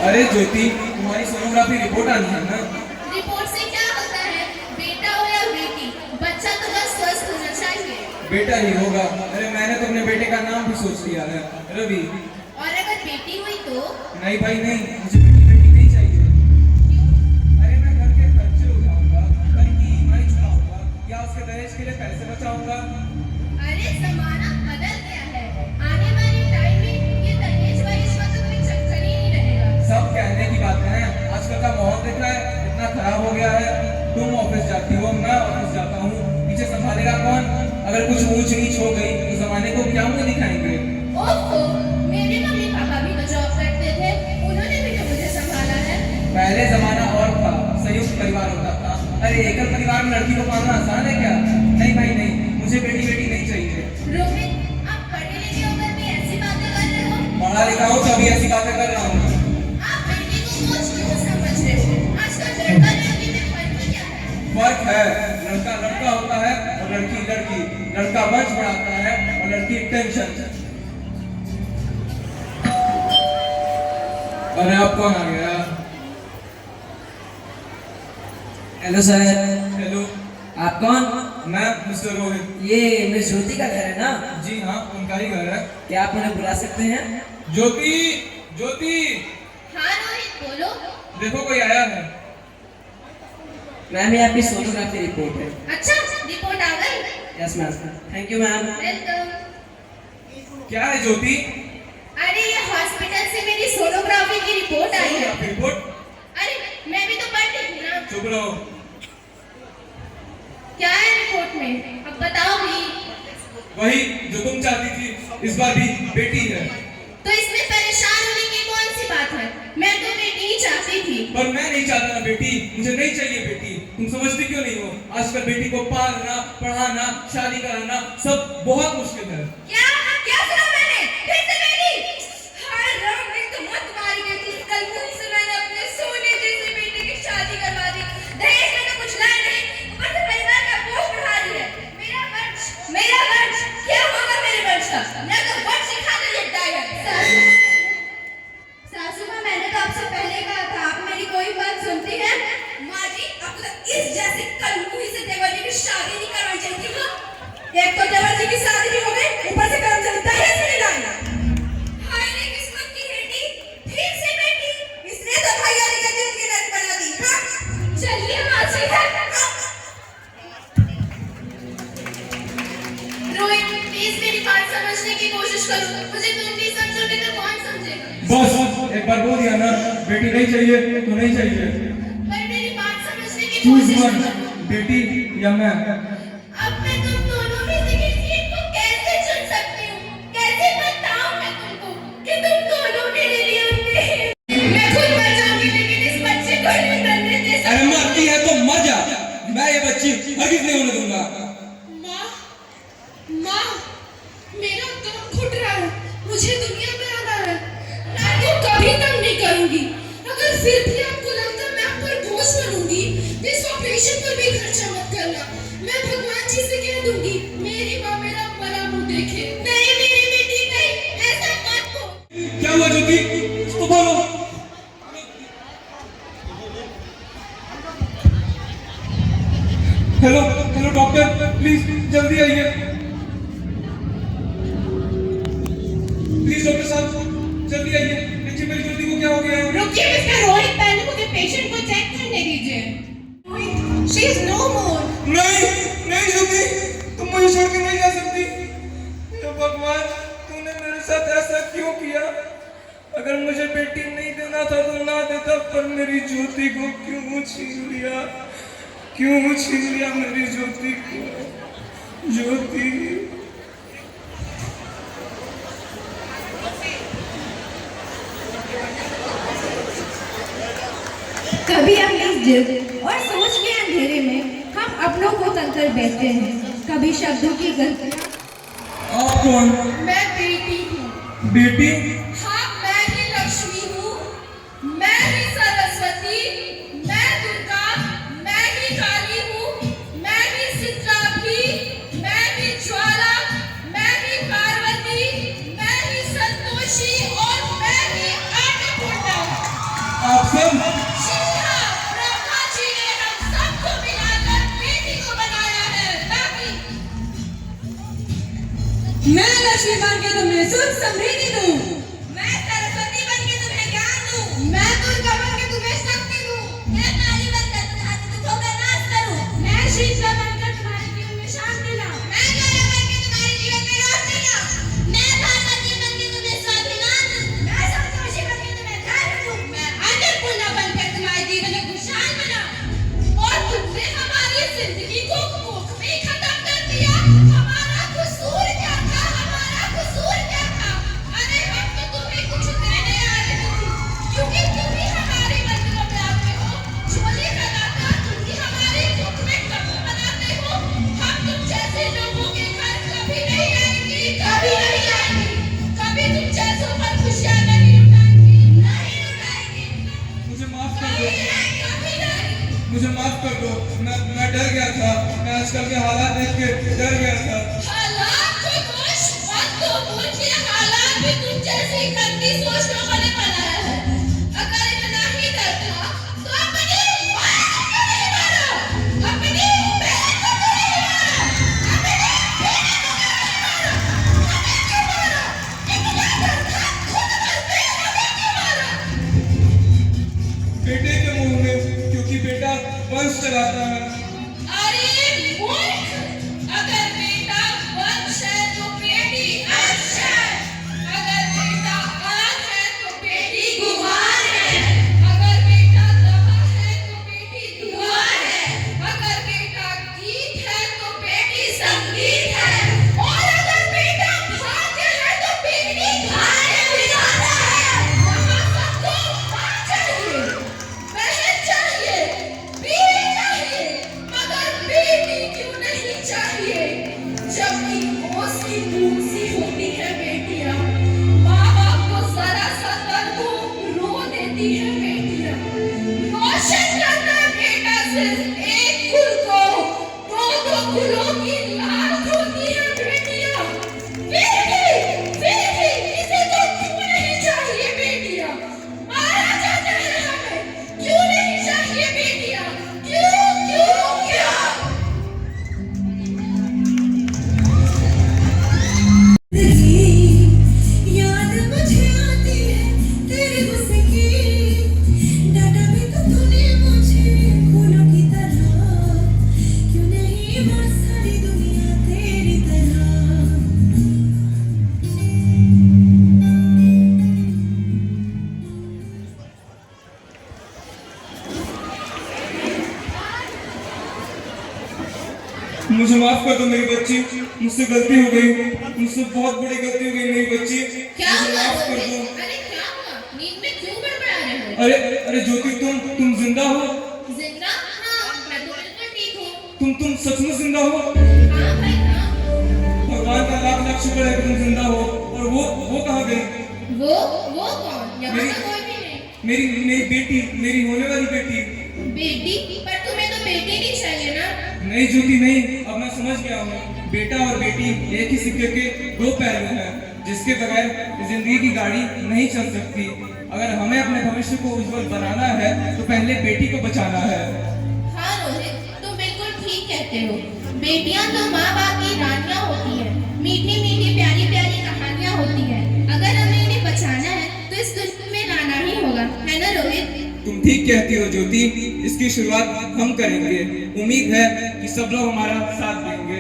अरे ज्योति, तुम्हारी sonography report आनी है ना। रिपोर्ट से क्या होता है? बेटा हो या बेटी, बच्चा तो बस स्वस्थ होना चाहिए। बेटा ही होगा। अरे मैंने तो अपने बेटे का नाम भी सोच लिया है, रवि। और अगर बेटी हुई तो? नहीं भाई नहीं, मुझे बेटी बेटी नहीं चाहिए। अरे मैं घर के खर्चे उठाऊंगा, घर की ईएमआई चुकाऊंगा, या उसके दहेज के लिए पैसे बचाऊंगा। अरे जमाना बदल गया है, आने वाले टाइम में ये दहेज वहेज का तो कोई चक्कर ही नहीं रहेगा। सब कहने की बात है, आजकल का माहौल देख रहा है, इतना खराब हो गया है। तुम ऑफिस जाती हो, मैं ऑफिस जाता हूँ, पीछे संभालेगा कौन? अगर कुछ ऊंच नीच हो गई तो जमाने को क्या मुंह दिखाएंगे? ओहो, मेरे मम्मी पापा भी तो जॉब करते थे, उन्होंने भी तो मुझे संभाला है। पहले जमाना और था, संयुक्त परिवार होता था। अरे एकल परिवार में लड़की को पालना आसान है क्या? नहीं भाई नहीं, मुझे बेटी बेटी नहीं चाहिए। रोहित, आप पढ़े लिखे होकर भी ऐसी बातें कर रहे हो? पढ़ा लिखा हूँ तभी ऐसी बातें कर रहा हूँ। आप बेटी को बोझ क्यों समझ रहे हो? आजकल लड़का लड़की में फर्क क्या है? फर्क है, लड़का लड़का होता है और लड़की लड़की। लड़का वंश बढ़ाता है और लड़की टेंशन। अरे आप कौन आ गया? Hello sir. हेलो। आप कौन? मैं मिस्टर रोहित। ये मिस ज्योति का घर है ना? जी हाँ, उनका ही घर है। क्या आप उन्हें बुला सकते हैं? ज्योति, ज्योति, हाँ रोहित, बोलो। देखो कोई आया है। मैम, ये आपकी सोनोग्राफी रिपोर्ट है। अच्छा, रिपोर्ट आ गई? Yes ma'am. Thank you ma'am. Welcome. क्या है ज्योति? अरे ये हॉस्पिटल से मेरी सोनोग्राफी की रिपोर्ट आई है। रिपोर्ट? अरे मैं भी तो पढ़ रही थी ना। चुप रहो। क्या है रिपोर्ट में, अब बताओ भी। वही जो तुम चाहती थी, इस बार भी बेटी है। तो इसमें परेशान होने की कौन सी बात है? मैं तो बेटी ही चाहती थी। पर मैं नहीं चाहता ना बेटी, मुझे नहीं चाहिए बेटी। तुम समझती क्यों नहीं हो? आजकल बेटी को पालना, पढ़ाना, शादी कराना सब बहुत मुश्किल है। क्या क्या सुना मैंने? फिर से बेटी? हाय राम, मैं तो मत मारी गई थी। कल मुझसे मैंने अपने सोने जैसी बेटी की शादी करवा दी। दहेज में तो कुछ लाए नहीं, ऊपर से परिवार का बोझ बढ़ा रही है। मेरा वंश क्या होगा मेरे वंश का? मैं तो वंश ही खाकर निपटाएगा। सासू माँ, मैंने तो आपसे पहले कहा था, आप मेरी कोई बात सुनती हैं? माँ जी, आपको तो इस जैसी कलमुही से देवर जी की शादी नहीं करवानी चाहिए थी। हाँ, एक तो देवर जी की शादी भी हो गई, ऊपर से कर्म चलता है, इसमें डालना। हाय रे किस्मत की बेटी, फिर से बेटी, इसने तो भैयारी का जिंदगी नरक बना दी। हाँ, चलिए मासी है। रोहित, प्लीज मेरी बात समझने की कोशिश करो। मुझे तुम नहीं समझोगे तो कौन समझेगा? बस एक बार बोल दिया ना, बेटी नहीं चाहिए तो नहीं चाहिए। पर मेरी बात समझने की चूज कोशिश वन, करो। बेटी या मैं। अब मैं तुम दोनों में से किसी एक को कैसे चुन सकती हूँ? कैसे बताऊँ मैं तुमको कि तुम दोनों मेरे लिए होंगे? मैं खुद मर जाऊंगी, लेकिन इस बच्चे को नहीं मरने दे सकती। अरे मरती है तो मर जा, मैं ये बच्ची हरगिज नहीं होने दूंगा। माँ, मेरा दम घुट रहा है, मुझे दुनिया में आना है। मैं तो कभी तंग नहीं करूंगी। अगर फिर भी आपको लगता है मैं आप पर बोझ बनूंगी, तो इस ऑपरेशन पर भी खर्चा मत करना। मैं भगवान जी से कह दूंगी, मेरी माँ मेरा मरा मुंह देखे। नहीं मेरी बेटी नहीं, ऐसा मत बोल। क्या हुआ ज्योति? तो बोलो। हेलो हेलो डॉक्टर, प्लीज जल्दी आइए। प्लीज डॉक्टर साहब जल्दी आइए। देखिए मेरी ज्योति को क्या हो गया है। रुकिए मिस्टर रोहित, पहले मुझे पेशेंट को चेक करने दीजिए। रोहित, शी इज नो मोर। नहीं नहीं ज्योति, तुम मुझे छोड़ के नहीं जा सकती। हे भगवान, तूने मेरे साथ ऐसा क्यों किया? अगर मुझे बेटी नहीं देना था तो ना देता, पर मेरी ज्योति को क्यों छीन लिया? क्यों छीन लिया मेरी ज्योति को? ज्योति, कभी अपनी जिद और सोच के अंधेरे में हम अपनों को तंत्र बैठते हैं। कभी शब्दों की गलतियां। आप कौन? मैं बेटी हूँ। बेटी? हाँ, मैं ही लक्ष्मी हूँ, मैं ही सरस्वती, मैं दुर्गा, मैं ही काली हूँ, मैं ही शीतला भी, मैं ही ज्वाला, मैं ही पार्वती, मैं ही संतोषी और मैं ही अन्नपूर्णा। आप सब जी हाँ, ब्रह्मा जी ने हम सबको मिलाकर बेटी को बनाया है ताकि मैं लक्ष्मी बन के तुम्हें सुख समृद्धि दूं। मैं सरस्वती बन के तुम्हें ज्ञान दूं। मैं दुर्गा बन के तुम्हें शक्ति दूं। मैं काली बनकर तुम्हारे दुखों का नाश करूं। मैं शीतला बनकर तुम्हारे जीवन में शांति लाऊं। मैं गया बनके तुम्हारे जीवन में रोशनी लाऊं। मैं पार्वती बनके तुम्हें स्वाभिमान दूं। मैं संतोषी बनके तुम्हें धैर्य दूं। मैं अन्नपूर्णा बनकर तुम्हारे जीवन में खुशहाल बनाऊं। और तुमने हमारी जिंदगी को कोख में खत्म कर दिया। हमारा कसूर क्या था? हमारा कसूर क्या था? अरे हम तो तुम्हें कुछ देने आ रहे थे, क्योंकि तुम ही हमारे मंदिरों में आते हो, झोली लगाकर तुम ही हमारे दुख में कमी बनाते हो। हम तुम जैसे लोगों के घर कभी नहीं आएंगे, कभी नहीं आएंगे, कभी तुम जैसों पर खुशियां नहीं उठाएंगे, नहीं उठाएंगे, मुझे माफ कर दो, कभी नहीं। मुझे माफ कर दो। मैं डर गया था। मैं आजकल के हालात देख के डर गया था। हालात को दोष मत दो, मुझे हालात भी तुम जैसी गंदी सोचने वाले बनाया है। अगर इतना ही डर था तो अपनी मां को नहीं मारो, अपनी बहन को नहीं मारो, अपनी बेटी को नहीं मारो, हमें क्यों मारो? इतना डर था, खुद मरते हमें क्यों मारो? बेटे के मुंह में, क्योंकि बेटा वंश चलाता है। अरे मूर्ख, अगर बेटा वंश है तो बेटी अंश है। अगर बेटा आग है तो बेटी गुमान है। अगर बेटा दवा है तो बेटी दुआ है। अगर बेटा गीत है तो बेटी संगीत है। और अगर बेटा भाग्य है तो बेटी भाग्य विधाता है। वहाँ सबको मां चाहिए, बहन चाहिए, बीवी चाहिए, मगर बेटी क्यों नहीं चाहिए? जबकि ओसी मूसी होती है बेटियां, माँ बाप को जरा सा कर दो रो देती है बेटियां। रोशन करता है बेटा सिर्फ एक कुल को, दो कुलों की लाल होती है बेटियां। फिर भी इसे तो क्यों नहीं चाहिए बेटियां? मारा जाता है हमें, क्यों नहीं चाहिए बेटियां? क्यों क्यों क्यों? याद मुझे आती है तेरे गुस्से की। डांटा भी तो तूने मुझे फूलों की तरह। क्यों नहीं मां सारी दुनिया तेरी तरह। मुझे माफ कर दो मेरी बच्ची, मुझसे गलती हो गई, मुझसे बहुत बड़ी गलती हो गई मेरी बच्ची। क्या मुझे हुआ माफ कर रोहित? दो। अरे क्या हुआ? नींद में क्यों बड़बड़ा रहे हो? अरे ज्योति, तुम जिंदा हो? जिंदा? हाँ, मैं तो बिल्कुल ठीक हूँ। तुम सचमुच जिंदा हो? हाँ भाई हाँ। भगवान का लाख लाख शुक्र है कि तुम जिंदा हो। और वो कहाँ गई? वो कौन? यहाँ मेरी- तो कोई भी नहीं। मेरी बेटी, मेरी होने वाली बेटी। बेटी? पर तुम्हें तो बेटी नहीं चाहिए ना? नहीं ज्योति नहीं, अब मैं समझ गया हूँ। बेटा और बेटी एक ही सिक्के के दो पहलू हैं, जिसके बगैर जिंदगी की गाड़ी नहीं चल सकती। अगर हमें अपने भविष्य को उज्जवल बनाना है तो पहले बेटी को बचाना है। हाँ रोहित, तुम बिल्कुल ठीक कहते हो। बेटियां तो माँ बाप की रानियां होती हैं, मीठी मीठी प्यारी प्यारी कहानियां होती हैं। अगर हमें इन्हें बचाना है तो इस दुनिया में लाना ही होगा, है ना रोहित? तुम ठीक कहती हो ज्योति, इसकी शुरुआत हम करेंगे। उम्मीद है कि सब लोग हमारा साथ देंगे।